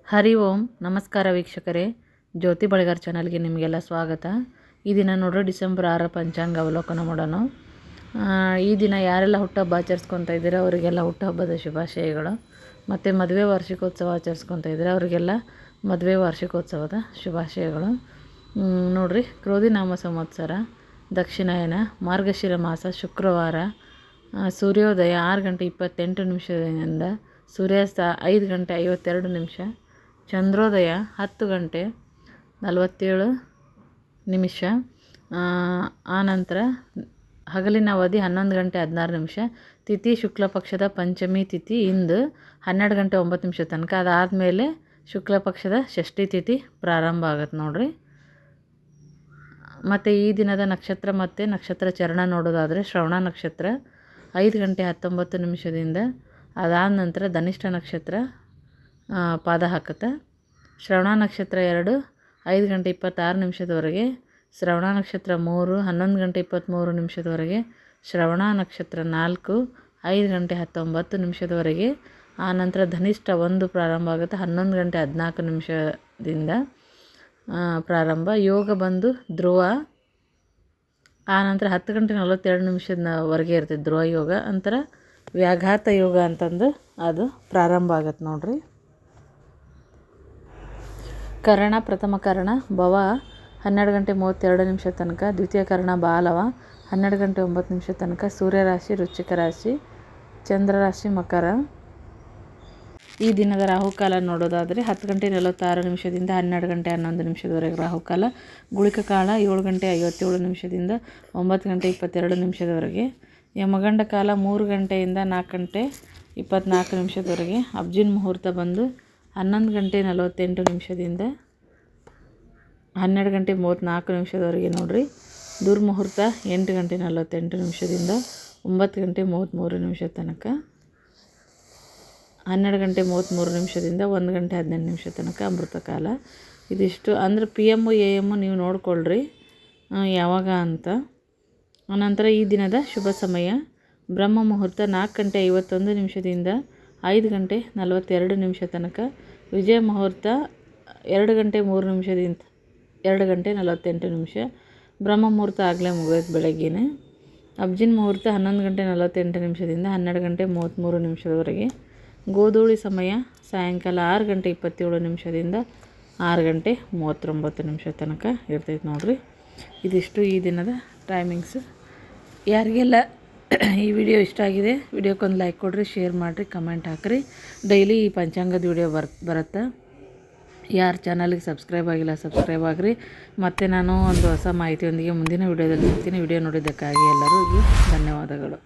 ಹರಿ ಓಂ ನಮಸ್ಕಾರ ವೀಕ್ಷಕರೇ, ಜ್ಯೋತಿ ಬಳಿಗಾರ್ ಚಾನಲ್ಗೆ ನಿಮಗೆಲ್ಲ ಸ್ವಾಗತ. ಈ ದಿನ ನೋಡ್ರಿ ಡಿಸೆಂಬರ್ 6 ಪಂಚಾಂಗ ಅವಲೋಕನ ಮಾಡೋಣ. ಈ ದಿನ ಯಾರೆಲ್ಲ ಹುಟ್ಟುಹಬ್ಬ ಆಚರಿಸ್ಕೊತಾ ಇದ್ದೀರಾ ಅವರಿಗೆಲ್ಲ ಹುಟ್ಟುಹಬ್ಬದ ಶುಭಾಶಯಗಳು. ಮತ್ತು ಮದುವೆ ವಾರ್ಷಿಕೋತ್ಸವ ಆಚರಿಸ್ಕೊತಾ ಇದ್ದೀರಾ ಅವರಿಗೆಲ್ಲ ಮದುವೆ ವಾರ್ಷಿಕೋತ್ಸವದ ಶುಭಾಶಯಗಳು. ನೋಡ್ರಿ, ಕ್ರೋಧಿ ನಾಮ ಸಂವತ್ಸರ, ದಕ್ಷಿಣಾಯನ, ಮಾರ್ಗಶಿರ ಮಾಸ, ಶುಕ್ರವಾರ, ಸೂರ್ಯೋದಯ 6 ಗಂಟೆ 28 ನಿಮಿಷದಿಂದ ಸೂರ್ಯಾಸ್ತ 5 ಗಂಟೆ 52 ನಿಮಿಷ, ಚಂದ್ರೋದಯ 10 ಗಂಟೆ 47 ನಿಮಿಷ, ಆನಂತರ ಹಗಲಿನ ಅವಧಿ 11 ಗಂಟೆ 16 ನಿಮಿಷ, ತಿಥಿ ಶುಕ್ಲ ಪಕ್ಷದ ಪಂಚಮಿ ತಿಥಿ ಇಂದು 12 ಗಂಟೆ 9 ನಿಮಿಷ ತನಕ. ಅದಾದಮೇಲೆ ಶುಕ್ಲ ಪಕ್ಷದ ಷಷ್ಠಿ ತಿಥಿ ಪ್ರಾರಂಭ ಆಗುತ್ತೆ ನೋಡ್ರಿ. ಮತ್ತು ಈ ದಿನದ ನಕ್ಷತ್ರ ಮತ್ತು ನಕ್ಷತ್ರ ಚರಣ ನೋಡೋದಾದರೆ ಶ್ರವಣ ನಕ್ಷತ್ರ 5 ಗಂಟೆ 19 ನಿಮಿಷದಿಂದ, ಅದಾದ ನಂತರ ಧನಿಷ್ಠ ನಕ್ಷತ್ರ ಪಾದ ಹಾಕುತ್ತೆ. ಶ್ರವಣ ನಕ್ಷತ್ರ 2 5 ಗಂಟೆ 26 ನಿಮಿಷದವರೆಗೆ, ಶ್ರವಣ ನಕ್ಷತ್ರ 3 11 ಗಂಟೆ 23 ನಿಮಿಷದವರೆಗೆ, ಶ್ರವಣ ನಕ್ಷತ್ರ 4 5 ಗಂಟೆ 19 ನಿಮಿಷದವರೆಗೆ, ಆನಂತರ ಧನಿಷ್ಠ 1 ಪ್ರಾರಂಭ ಆಗುತ್ತೆ 11 ಗಂಟೆ 14 ನಿಮಿಷದಿಂದ ಪ್ರಾರಂಭ. ಯೋಗ ಬಂದು ಧ್ರುವ, ಆನಂತರ 10 ಗಂಟೆ 42 ನಿಮಿಷದವರೆಗೆ ಇರ್ತದೆ ಧ್ರುವ ಯೋಗ. ಅಂತರ ವ್ಯಾಘಾತ ಯೋಗ ಅಂತಂದು ಅದು ಪ್ರಾರಂಭ ಆಗತ್ತೆ ನೋಡ್ರಿ. ಕರಣ ಪ್ರಥಮ ಕರಣ ಭವ 12 ಗಂಟೆ 32 ನಿಮಿಷ ತನಕ, ದ್ವಿತೀಯ ಕರಣ ಬಾಲವ 12 ಗಂಟೆ 9 ನಿಮಿಷ ತನಕ, ಸೂರ್ಯರಾಶಿ ವೃಶ್ಚಿಕ ರಾಶಿ, ಚಂದ್ರರಾಶಿ ಮಕರ. ಈ ದಿನದ ರಾಹುಕಾಲ ನೋಡೋದಾದರೆ 10 ಗಂಟೆ 46 ನಿಮಿಷದಿಂದ 12 ಗಂಟೆ 11 ನಿಮಿಷದವರೆಗೆ ರಾಹುಕಾಲ. ಗುಳಿಕ ಕಾಲ 7 ಗಂಟೆ 57 ನಿಮಿಷದಿಂದ 9 ಗಂಟೆ 22 ನಿಮಿಷದವರೆಗೆ. ಯಮಗಂಡ ಕಾಲ 3 ಗಂಟೆಯಿಂದ 4 ಗಂಟೆ 24 ನಿಮಿಷದವರೆಗೆ. ಅಬ್ಜಿನ್ ಮುಹೂರ್ತ ಬಂದು 11 ಗಂಟೆ 48 ನಿಮಿಷದಿಂದ 12 ಗಂಟೆ 34 ನಿಮಿಷದವರೆಗೆ ನೋಡ್ರಿ. ದುರ್ಮುಹೂರ್ತ 8 ಗಂಟೆ 48 ನಿಮಿಷದಿಂದ 9 ಗಂಟೆ 33 ನಿಮಿಷ ತನಕ. 12 ಗಂಟೆ 33 ನಿಮಿಷದಿಂದ 1 ಗಂಟೆ 18 ನಿಮಿಷ ತನಕ ಅಮೃತ ಕಾಲ. ಇದಿಷ್ಟು ಅಂದರೆ PM AM ನೀವು ನೋಡ್ಕೊಳ್ರಿ ಯಾವಾಗ ಅಂತ. ಅನಂತರ ಈ ದಿನದ ಶುಭ ಸಮಯ ಬ್ರಹ್ಮ ಮುಹೂರ್ತ 4 ಗಂಟೆ 51 ನಿಮಿಷದಿಂದ 5 ಗಂಟೆ 42 ನಿಮಿಷ ತನಕ. ವಿಜಯ ಮುಹೂರ್ತ 2 ಗಂಟೆ 3 ನಿಮಿಷದಿಂದ 2 ಗಂಟೆ 48 ನಿಮಿಷ. ಬ್ರಹ್ಮ ಮುಹೂರ್ತ ಆಗಲೇ ಮುಗಿಯೋದು ಬೆಳಗ್ಗೆನೇ. ಅಬ್ಜಿನ್ ಮುಹೂರ್ತ 11 ಗಂಟೆ 48 ನಿಮಿಷದಿಂದ 12 ಗಂಟೆ 33 ನಿಮಿಷದವರೆಗೆ. ಗೋಧೂಳಿ ಸಮಯ ಸಾಯಂಕಾಲ 6 ಗಂಟೆ 27 ನಿಮಿಷದಿಂದ 6 ಗಂಟೆ 39 ನಿಮಿಷ ತನಕ ಇರ್ತೈತೆ ನೋಡ್ರಿ. ಇದಿಷ್ಟು ಈ ದಿನದ ಟೈಮಿಂಗ್ಸು. ಯಾರಿಗೆಲ್ಲ ಈ ವಿಡಿಯೋ ಇಷ್ಟ ಆಗಿದೆ ವಿಡಿಯೋಕ್ಕೊಂದು ಲೈಕ್ ಕೊಡಿರಿ, ಶೇರ್ ಮಾಡಿರಿ, ಕಮೆಂಟ್ ಹಾಕಿರಿ. ಡೈಲಿ ಈ ಪಂಚಾಂಗದ ವಿಡಿಯೋ ಬರುತ್ತೆ. ಯಾರು ಚಾನಲ್ಗೆ ಸಬ್ಸ್ಕ್ರೈಬ್ ಆಗಿಲ್ಲ ಸಬ್ಸ್ಕ್ರೈಬ್ ಆಗಿರಿ. ಮತ್ತು ನಾನು ಒಂದು ಹೊಸ ಮಾಹಿತಿಯೊಂದಿಗೆ ಮುಂದಿನ ವಿಡಿಯೋದಲ್ಲಿ ಸಿಗ್ತೀನಿ. ವಿಡಿಯೋ ನೋಡಿದ್ದಕ್ಕಾಗಿ ಎಲ್ಲರಿಗೂ ಧನ್ಯವಾದಗಳು.